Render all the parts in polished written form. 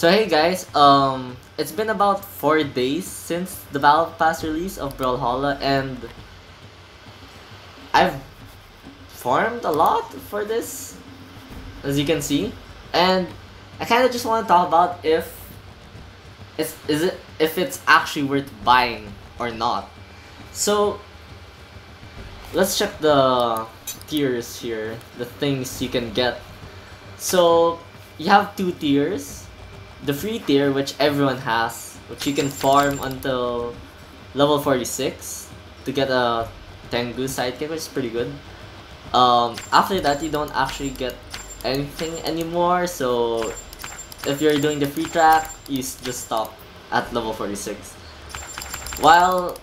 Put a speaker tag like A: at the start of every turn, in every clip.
A: So hey guys, it's been about 4 days since the Battle Pass release of Brawlhalla, and I've farmed a lot for this, as you can see, and I kind of just want to talk about if it's actually worth buying or not. So let's check the tiers here, the things you can get. So you have 2 tiers. The free tier, which everyone has, which you can farm until level 46 to get a Tengu sidekick, which is pretty good. After that, you don't actually get anything anymore, so if you're doing the free track, you just stop at level 46. While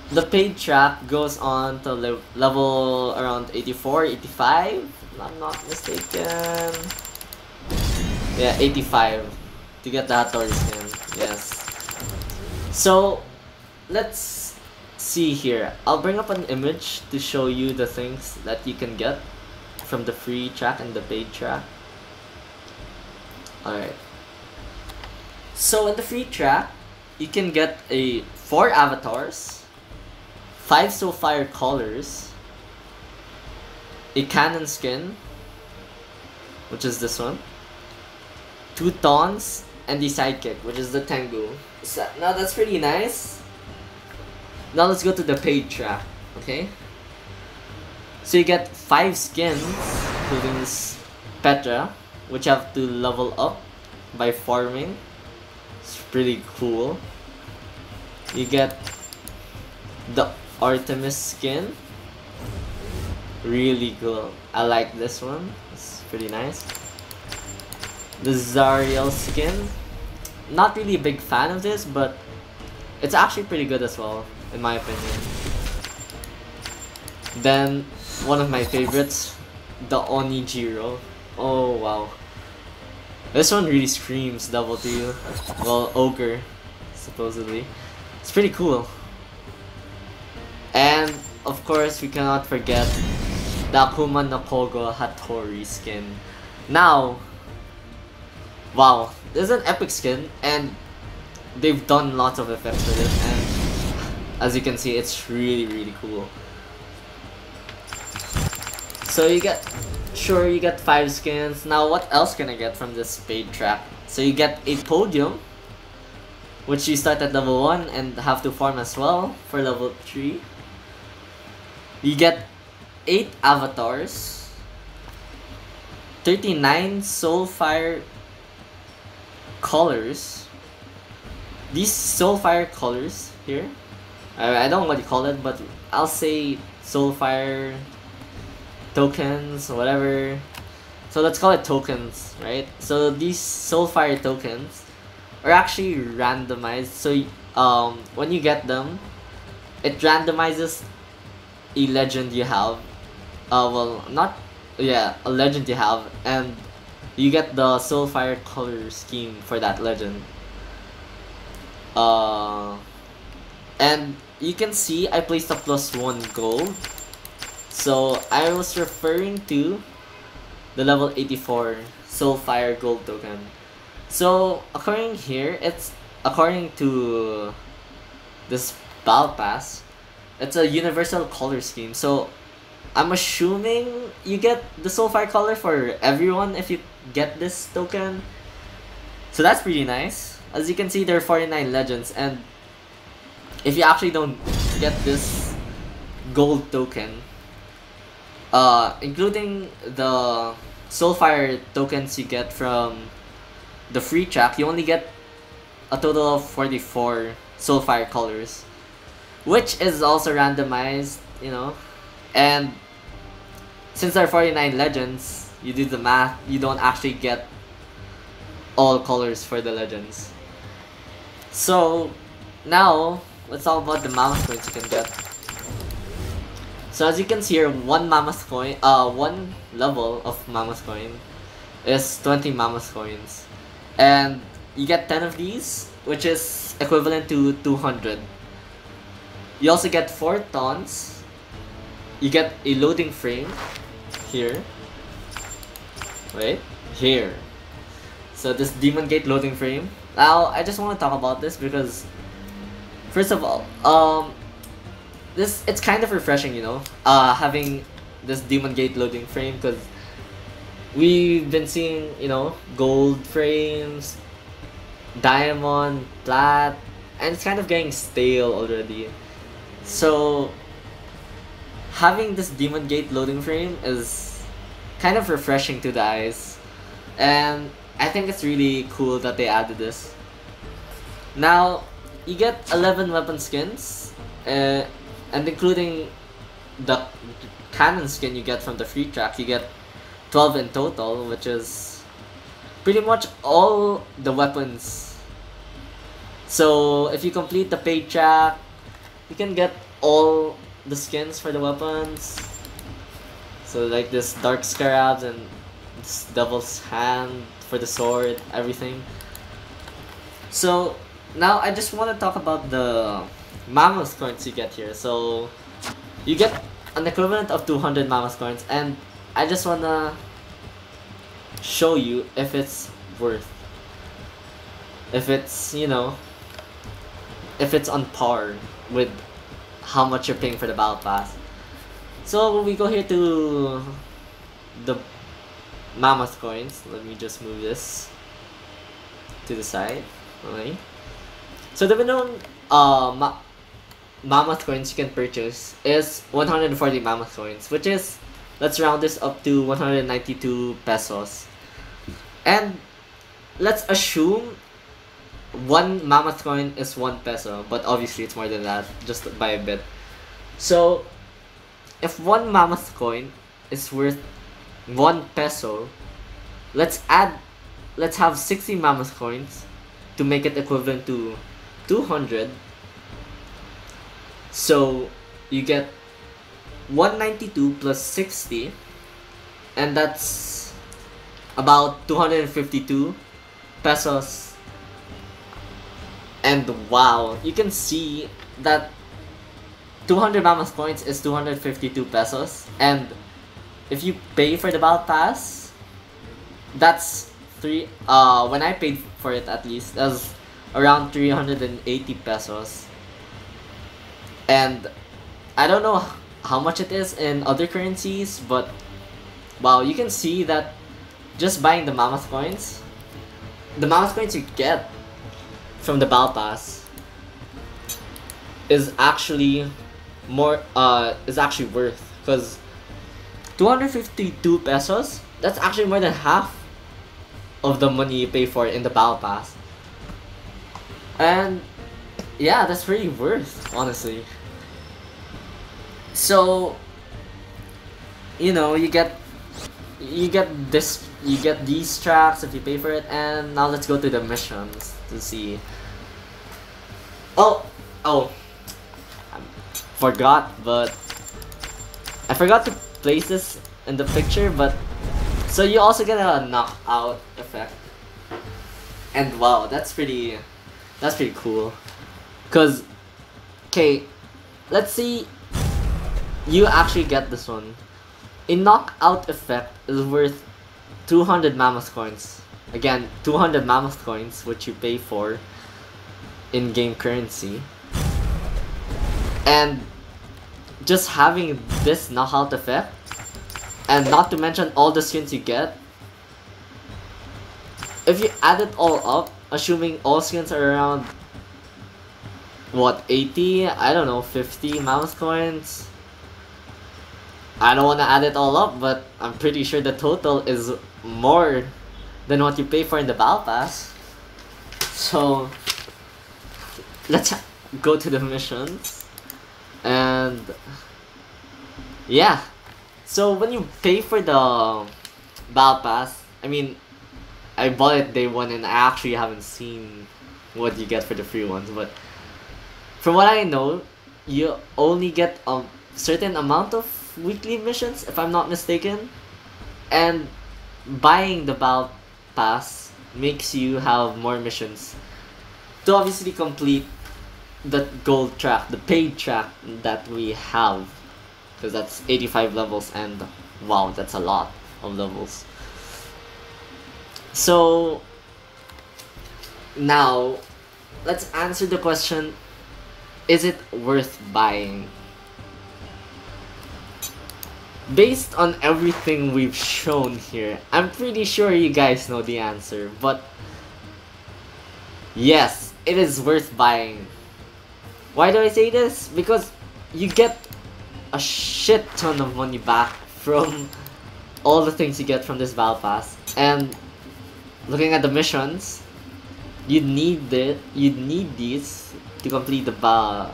A: the paid track goes on to level around 84, 85, if I'm not mistaken. Yeah, 85 to get the Hattori skin. Yes. So let's see here. I'll bring up an image to show you the things that you can get from the free track and the paid track. Alright. So in the free track, you can get 4 avatars, 5 Soulfire colors, a cannon skin, which is this one, 2 taunts, and the sidekick, which is the Tengu. So, now that's pretty nice. Now let's go to the paid track, okay? So you get 5 skins, including this Petra, which you have to level up by farming. It's pretty cool. You get the Artemis skin. Really cool. I like this one. It's pretty nice. The Zariel skin. Not really a big fan of this, but it's actually pretty good as well, in my opinion. Then, one of my favorites, the Onijiro. Oh wow. This one really screams double to you. Well, ogre, supposedly. It's pretty cool. And, of course, we cannot forget the Akuma no Kogo Hattori skin. Now, wow, this is an epic skin, and they've done lots of effects with it, and as you can see, it's really cool. So you get 5 skins. Now what else can I get from this paid track? So you get a podium, which you start at level 1 and have to farm as well for level 3. You get 8 avatars, 39 Soulfire colors. These Soulfire colors here, I don't know what you call it, but I'll say Soulfire tokens, whatever. So let's call it tokens, right? So these Soulfire tokens are actually randomized. So when you get them, it randomizes a legend you have. A legend you have, and you get the Soulfire color scheme for that legend. And you can see I placed a +1 gold. So I was referring to the level 84 Soulfire gold token. So according to this Battle Pass, it's a universal color scheme. So I'm assuming you get the Soulfire color for everyone if you get this token. So that's pretty nice. As you can see, there are 49 legends, and if you actually don't get this gold token, including the Soulfire tokens you get from the free track, you only get a total of 44 Soulfire colors, which is also randomized, you know. And since there are 49 legends, you do the math, you don't actually get all colors for the legends. So now let's talk about the Mammoth Coins you can get. So as you can see here, one level of Mammoth Coin is 20 Mammoth Coins, and you get 10 of these, which is equivalent to 200. You also get 4 taunts. You get a loading frame here. Wait, here. So this Demon Gate loading frame. Now I just want to talk about this because first of all, it's kind of refreshing, you know, having this Demon Gate loading frame, because we've been seeing, you know, gold frames, diamond, plat, and it's kind of getting stale already. So having this Demon Gate loading frame is kind of refreshing to the eyes, and I think it's really cool that they added this. Now you get 11 weapon skins, and including the cannon skin you get from the free track, you get 12 in total, which is pretty much all the weapons. So if you complete the paid track, you can get all the skins for the weapons. So like this Dark Scarabs and this Devil's Hand for the sword, everything. So now I just want to talk about the Mammoth Coins you get here. So you get an equivalent of 200 Mammoth Coins, and I just wanna show you if it's worth. If it's, you know, if it's on par with how much you're paying for the Battle Pass. So we go here to the Mammoth Coins. Let me just move this to the side. Okay. So the minimum Mammoth Coins you can purchase is 140 Mammoth Coins, which is, let's round this up to 192 pesos. And let's assume one Mammoth Coin is 1 peso, but obviously it's more than that, just by a bit. So if one Mammoth Coin is worth 1 peso, let's have 60 Mammoth Coins to make it equivalent to 200. So you get 192 plus 60, and that's about 252 pesos. And wow, you can see that 200 Mammoth Coins is 252 pesos, and if you pay for the Battle Pass, that's when I paid for it, at least, that's around 380 pesos. And I don't know how much it is in other currencies, but wow, you can see that just buying the Mammoth Coins you get from the Battle Pass is actually worth, because 252 pesos, that's actually more than half of the money you pay for in the Battle Pass. And yeah, that's pretty worth, honestly. So, you know, you get these tracks if you pay for it. And now let's go to the missions to see. Oh, I forgot to place this in the picture, but so you also get a knockout effect. And wow, that's pretty cool. Cause, okay, let's see. You actually get this one. A knockout effect is worth 200 Mammoth Coins. Again, 200 Mammoth Coins, which you pay for in-game currency. And just having this knockout effect, and not to mention all the skins you get, if you add it all up, assuming all skins are around, what, 80? I don't know, 50 Mammoth Coins? I don't want to add it all up, but I'm pretty sure the total is more than what you pay for in the Battle Pass. So let's go to the missions. And yeah, so when you pay for the Battle Pass, I mean, I bought it day one and I actually haven't seen what you get for the free ones, but from what I know, you only get a certain amount of weekly missions, if I'm not mistaken, and buying the Battle Pass makes you have more missions to obviously complete the gold track, the paid track that we have, because that's 85 levels, and wow, that's a lot of levels. So Now, let's answer the question, is it worth buying? Based on everything we've shown here, I'm pretty sure you guys know the answer, but yes, it is worth buying. Why do I say this? Because you get a shit ton of money back from all the things you get from this battle pass, and looking at the missions, you'd need these to complete the battle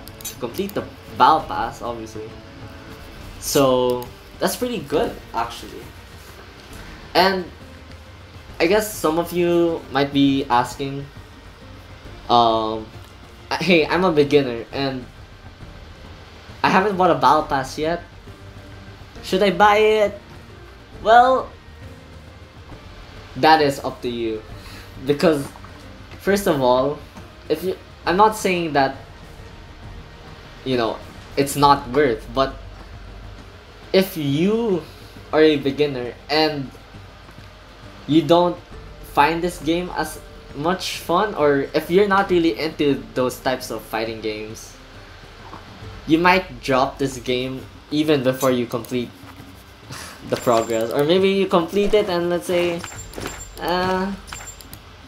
A: pass, obviously. So that's pretty good, actually. And I guess some of you might be asking, hey, I'm a beginner and I haven't bought a battle pass yet. Should I buy it? Well, that is up to you. Because first of all, I'm not saying that, you know, it's not worth, but if you are a beginner and you don't find this game as much fun, or if you're not really into those types of fighting games, you might drop this game even before you complete the progress. Or maybe you complete it and let's say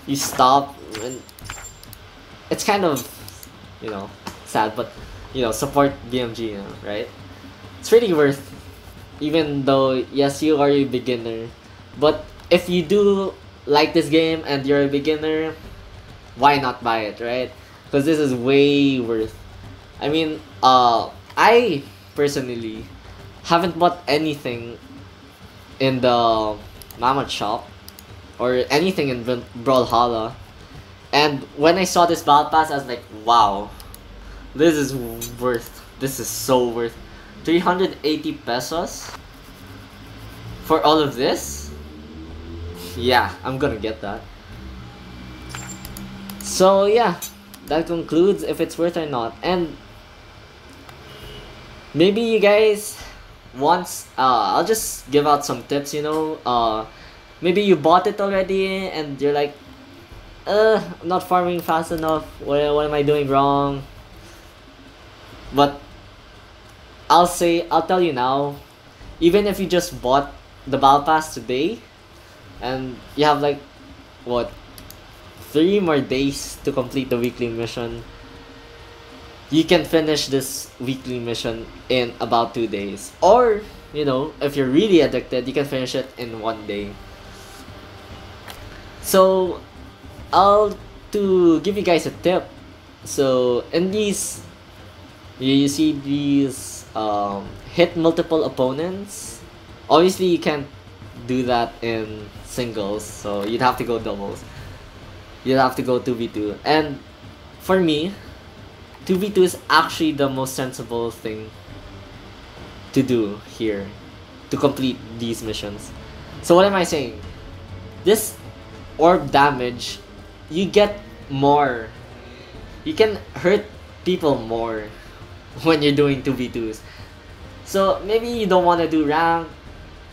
A: you stop, and it's kind of, you know, sad, but you know, support BMG, you know, right? It's really worth, even though yes, you are a beginner, but if you do like this game and you're a beginner, why not buy it, right? Because this is way worth. I mean, I personally haven't bought anything in the Mammoth shop or anything in Brawlhalla, and when I saw this battle pass, I was like, wow, this is worth. This is so worth. 380 pesos for all of this? Yeah, I'm gonna get that. So yeah, that concludes if it's worth or not. And maybe you guys once I'll just give out some tips, you know. Maybe you bought it already and you're like, I'm not farming fast enough, what am I doing wrong? But I'll tell you now, even if you just bought the battle pass today and you have like what, 3 more days to complete the weekly mission, you can finish this weekly mission in about 2 days. Or, you know, if you're really addicted, you can finish it in 1 day. So to give you guys a tip, so in these, you see these hit multiple opponents. Obviously you can't do that in singles, so you'd have to go doubles. You'd have to go 2v2, and for me, 2v2 is actually the most sensible thing to do here to complete these missions. So what am I saying? This orb damage, you get more. You can hurt people more when you're doing 2v2s. So maybe you don't want to do rank.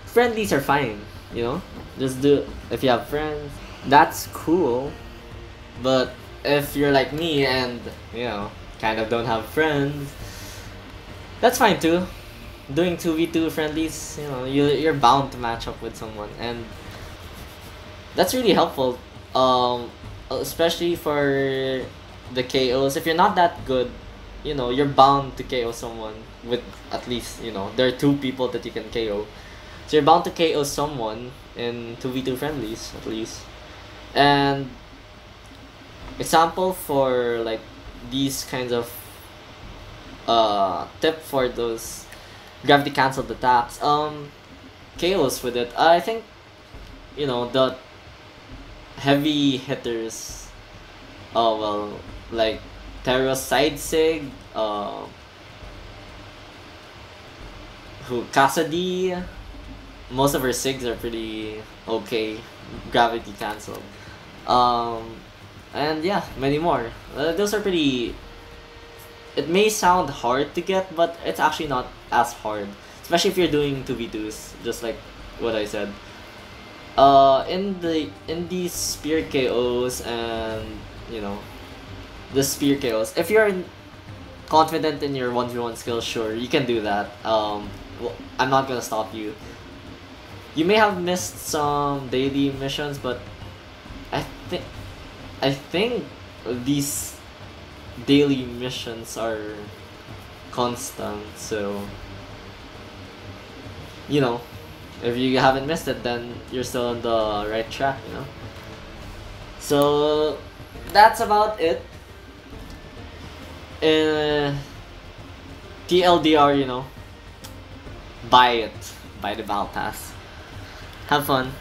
A: Friendlies are fine, you know? Just do, if you have friends, that's cool. But if you're like me and, you know, kind of don't have friends, that's fine too. Doing 2v2 friendlies, you know, you're bound to match up with someone, and that's really helpful. Especially for the KOs. If you're not that good, you know, you're bound to KO someone with at least, you know, there are 2 people that you can KO. So you're bound to KO someone in 2v2 friendlies, at least. And example for like these kinds of tip for those gravity cancelled attacks, KOs with it, I think, you know, the heavy hitters, well, like Terra's side sig, who Cassidy, most of her sigs are pretty okay, gravity cancelled. And yeah, many more. Those are pretty. It may sound hard to get, but it's actually not as hard, especially if you're doing 2v2s, just like what I said. In these spear KOs and you know, the spear kills. If you're confident in your 1v1 skills, sure, you can do that. Well, I'm not gonna stop you. You may have missed some daily missions, but I think these daily missions are constant, so you know, if you haven't missed it, then you're still on the right track, you know. So that's about it. TLDR, you know, buy it, buy the battle pass. Have fun.